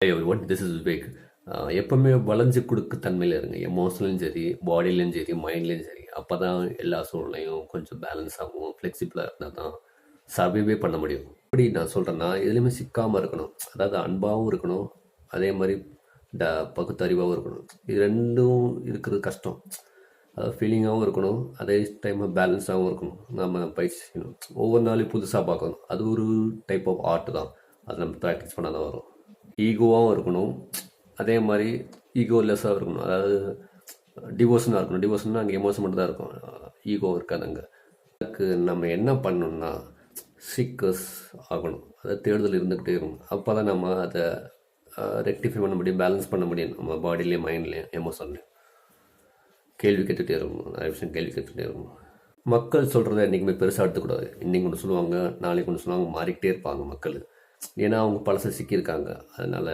Hey everyone, this is Vivek. எப்பவுமே வளைஞ்சு கொடுக்க தன்மையில் இருங்க. எமோஷனலும் சரி, பாடியிலையும் சரி, மைண்ட்லேயும் சரி. அப்போ தான் எல்லா சூழ்நிலையும் கொஞ்சம் பேலன்ஸ் ஆகும். ஃப்ளெக்சிபிளாக இருந்தால் தான் சர்வைவே பண்ண முடியும். எப்படி நான் சொல்கிறேன்னா, எதுலேயுமே சிக்காமல் இருக்கணும். அதாவது அன்பாகவும் இருக்கணும், அதே மாதிரி பகுத்தறிவாகவும் இருக்கணும். இது ரெண்டும் இருக்கிறது கஷ்டம். அதாவது ஃபீலிங்காகவும் இருக்கணும், அதே டைம் பேலன்ஸாகவும் இருக்கணும். நம்ம பயிற்சி செய்யணும். ஒவ்வொரு நாளையும் புதுசாக பார்க்கணும். அது ஒரு டைப் ஆஃப் ஆர்ட் தான். அதை நம்ம ப்ராக்டிஸ் பண்ணால் தான் வரும். ஈகோவாகவும் இருக்கணும், அதே மாதிரி ஈகோலெஸ்ஸாக இருக்கணும். அதாவது டிவோஷனாக இருக்கணும். டிவோஷன்னா அங்கே எமோஷன் மட்டும் தான் இருக்கும், ஈகோ இருக்காது அங்கே. அதுக்கு நம்ம என்ன பண்ணணும்னா சீக்கர்ஸ் ஆகணும். அதை தேடுதல் இருந்துக்கிட்டே இருக்கணும். அப்போ தான் நம்ம அதை ரெக்டிஃபை பண்ண முடியும், பேலன்ஸ் பண்ண முடியும். நம்ம பாடியிலையும் மைண்ட்லேயும் எமோஷன்லையும் கேள்வி கேட்டுகிட்டே இருக்கணும். நிறைய விஷயம் கேள்வி கேட்டுகிட்டே இருக்கணும். மக்கள் சொல்கிறத என்றைக்குமே பெருசாக எடுத்துக்கூடாது. இன்றைக்கி ஒன்று சொல்லுவாங்க, நாளைக்கு ஒன்று சொல்லுவாங்க, மாறிக்கிட்டே இருப்பாங்க மக்கள். ஏன்னா அவங்க பழச சிக்கியிருக்காங்க. அதனால்